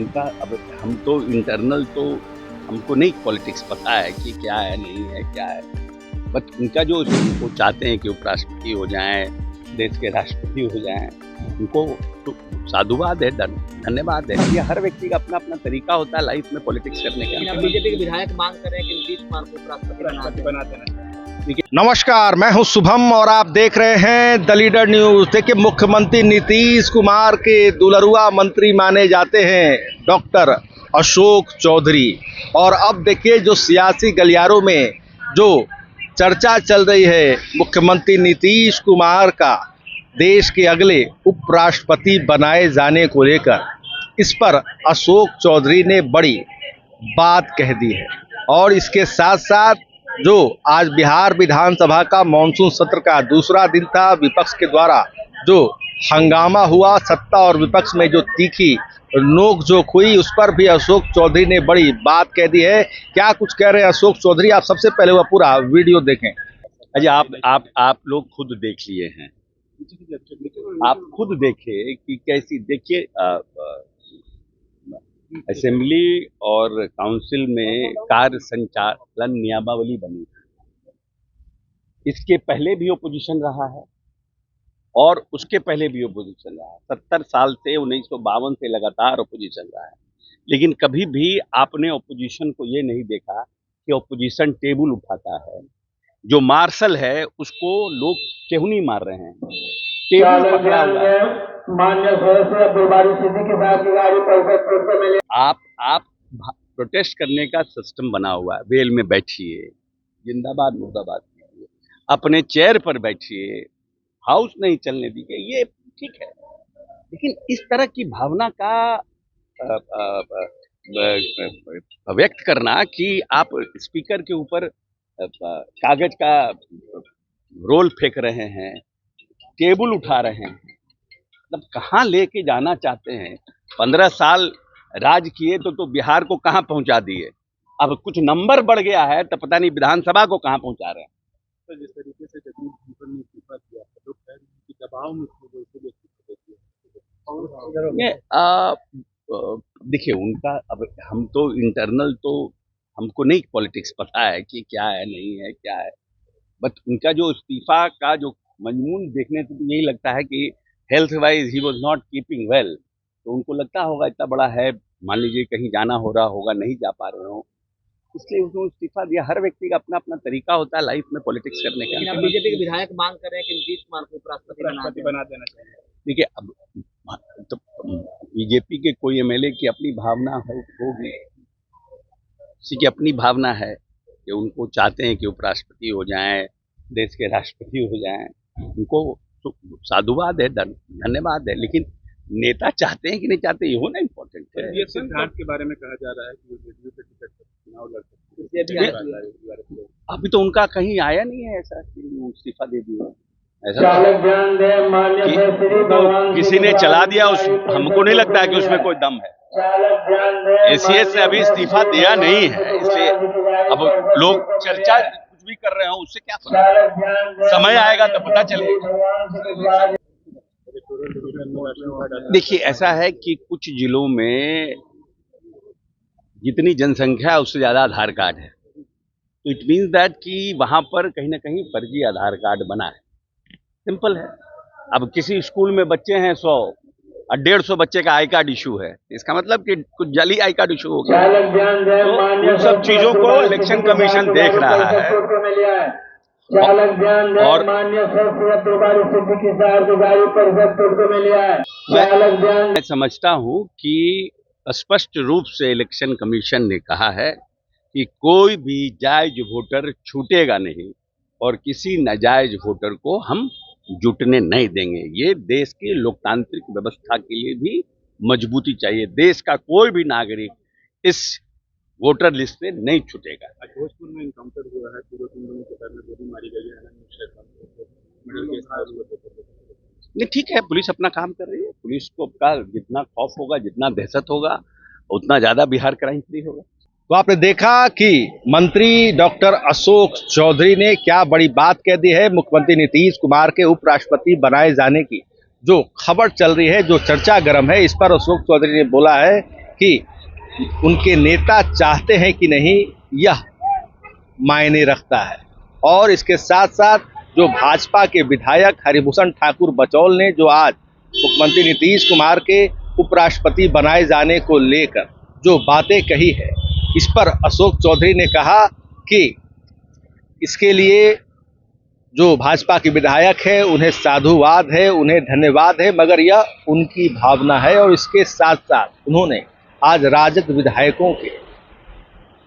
उनका अब हम तो इंटरनल तो हमको नहीं पॉलिटिक्स पता है कि क्या है नहीं है क्या है, बट उनका जो वो चाहते हैं कि उपराष्ट्रपति हो जाएं, देश के राष्ट्रपति हो जाएं, उनको तो साधुवाद है, धन्यवाद है। ये हर व्यक्ति का अपना अपना तरीका होता है लाइफ में पॉलिटिक्स करने का। बीजेपी के विधायक मांग कर रहे हैं कि नीतीश कुमार को उपराष्ट्रपति बना देना। नमस्कार, मैं हूं शुभम और आप देख रहे हैं द लीडर न्यूज। देखिए, मुख्यमंत्री नीतीश कुमार के दुलरुआ मंत्री माने जाते हैं डॉक्टर अशोक चौधरी, और अब देखिए जो सियासी गलियारों में जो चर्चा चल रही है मुख्यमंत्री नीतीश कुमार का देश के अगले उपराष्ट्रपति बनाए जाने को लेकर, इस पर अशोक चौधरी ने बड़ी बात कह दी है। और इसके साथ साथ जो आज बिहार विधानसभा का मानसून सत्र का दूसरा दिन था, विपक्ष के द्वारा जो हंगामा हुआ, सत्ता और विपक्ष में जो तीखी नोकझोंक हुई, उस पर भी अशोक चौधरी ने बड़ी बात कह दी है। क्या कुछ कह रहे हैं अशोक चौधरी, आप सबसे पहले वह पूरा वीडियो देखें। अजय, आप लोग खुद देख लिए हैं, आप खुद देखे कि कैसी, देखिए असेंबली और काउंसिल में कार्य संचालन नियमावली बनी, इसके पहले भी ओपोजिशन रहा है और उसके पहले भी ओपोजिशन रहा है। 70 साल से 1952 से लगातार ओपोजिशन रहा है, लेकिन कभी भी आपने ओपोजिशन को ये नहीं देखा कि ओपोजिशन टेबल उठाता है। जो मार्शल है उसको लोग क्यों नहीं मार रहे हैं, टेबल पकड़ा हुआ है। आप प्रोटेस्ट करने का सिस्टम बना हुआ है, वेल में बैठिए, जिंदाबाद मुर्दाबाद कीजिए, अपने चेयर पर बैठिए, हाउस नहीं चलने दीजिए, ये ठीक है। लेकिन इस तरह की भावना का व्यक्त करना कि आप स्पीकर के ऊपर कागज का रोल फेंक रहे हैं, टेबल उठा रहे हैं, मतलब कहाँ लेके जाना चाहते हैं। 15 साल राज किए तो बिहार को कहाँ पहुंचा दिए, अब कुछ नंबर बढ़ गया है तो पता नहीं विधानसभा को कहाँ पहुंचा रहे हैं। तो जिस तरीके से जगदीश धनखड़ ने इस्तीफा दिया है, लोग कह रहे हैं कि दबाव में देखिए उनका, अब हम तो इंटरनल तो हमको नहीं पॉलिटिक्स पता है कि क्या है नहीं है क्या है, बट उनका जो इस्तीफा का जो मजमून देखने से तो यही लगता है कि health wise he was not keeping well, तो उनको लगता होगा इतना बड़ा है, मान लीजिए कहीं जाना हो रहा होगा, नहीं जा पा रहे हो, इसलिए उसने इस्तीफा दिया। हर व्यक्ति का अपना अपना तरीका होता है लाइफ में पॉलिटिक्स करने का। बीजेपी के विधायक मांग कर रहे हैं कि नीतीश कुमार को उपराष्ट्रपति बना देना चाहिए। देखिए, अब तो बीजेपी के कोई एमएलए की अपनी भावना होगी, किसी की अपनी भावना है कि उनको चाहते हैं कि उपराष्ट्रपति हो जाएं, देश के राष्ट्रपति हो जाएं, उनको तो साधुवाद है, धन्यवाद है। लेकिन नेता चाहते हैं कि नहीं चाहते, ये होना इम्पोर्टेंट है। ये सिद्धार्थ के बारे में कहा जा रहा है कि वो जेडीयू के टिकट पर चुनाव लड़ सकते हैं। अभी तो उनका कहीं आया नहीं है ऐसा कि वो इस्तीफा दे दिया, ऐसा तो किसी ने चला दिया, उस हमको नहीं लगता है कि उसमें कोई दम है। एसीएस ने अभी इस्तीफा दिया नहीं है, इसलिए अब लोग चर्चा कुछ भी कर रहे हो, उससे क्या फर्क, समय आएगा तो पता चलेगा। देखिए, ऐसा है कि कुछ जिलों में जितनी जनसंख्या है उससे ज्यादा आधार कार्ड है, तो इट मीन्स दैट कि वहां पर कहीं ना कहीं फर्जी आधार कार्ड बना है। सिंपल है। अब किसी स्कूल में बच्चे हैं 100 और 150 बच्चे का आई कार्ड इशू है, इसका मतलब कि कुछ जाली आई कार्ड इशू हो गया। तो उन सब चीजों को इलेक्शन कमीशन देख रहा है और मैं समझता हूं कि स्पष्ट रूप से इलेक्शन कमीशन ने कहा है कि कोई भी जायज वोटर छूटेगा नहीं और किसी नाजायज वोटर को हम जुटने नहीं देंगे। ये देश की लोकतांत्रिक व्यवस्था के लिए भी मजबूती चाहिए। देश का कोई भी नागरिक इस वोटर लिस्ट से नहीं छूटेगा। भोजपुर में इनकाउंटर हुआ है, पूरे 3 लोगों के पैर में गोली मारी गई है, नहीं ठीक है, पुलिस अपना काम कर रही है। पुलिस को का जितना खौफ होगा, जितना दहशत होगा, उतना ज्यादा बिहार क्राइम फ्री होगा। तो आपने देखा कि मंत्री डॉक्टर अशोक चौधरी ने क्या बड़ी बात कह दी है। मुख्यमंत्री नीतीश कुमार के उपराष्ट्रपति बनाए जाने की जो खबर चल रही है, जो चर्चा गर्म है, इस पर अशोक चौधरी ने बोला है कि उनके नेता चाहते हैं कि नहीं, यह मायने रखता है। और इसके साथ साथ जो भाजपा के विधायक हरिभूषण ठाकुर बचौल ने जो आज मुख्यमंत्री नीतीश कुमार के उपराष्ट्रपति बनाए जाने को लेकर जो बातें कही है, इस पर अशोक चौधरी ने कहा कि इसके लिए जो भाजपा के विधायक है उन्हें साधुवाद है, उन्हें धन्यवाद है, मगर यह उनकी भावना है। और इसके साथ साथ उन्होंने आज राजद विधायकों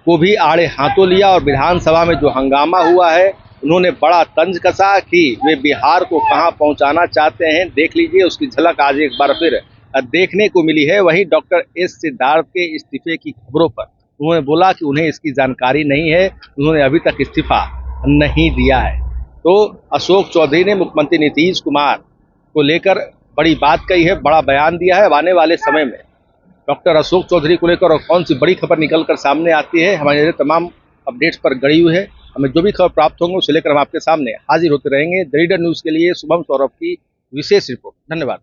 को भी आड़े हाथों लिया और विधानसभा में जो हंगामा हुआ है उन्होंने बड़ा तंज कसा कि वे बिहार को कहां पहुंचाना चाहते हैं। देख लीजिए, उसकी झलक आज एक बार फिर देखने को मिली है। वहीं डॉक्टर एस सिद्धार्थ के इस्तीफे की खबरों पर उन्होंने बोला कि उन्हें इसकी जानकारी नहीं है, उन्होंने अभी तक इस्तीफा नहीं दिया है। तो अशोक चौधरी ने मुख्यमंत्री नीतीश कुमार को लेकर बड़ी बात कही है, बड़ा बयान दिया है। आने वाले समय में डॉक्टर अशोक चौधरी को लेकर और कौन सी बड़ी खबर निकल कर सामने आती है, हमारे तमाम अपडेट्स पर गड़ी हुई है। हमें जो भी खबर प्राप्त होंगे उसे लेकर हम आपके सामने हाजिर होते रहेंगे। द लीडर न्यूज़ के लिए शुभम सौरभ की विशेष रिपोर्ट। धन्यवाद।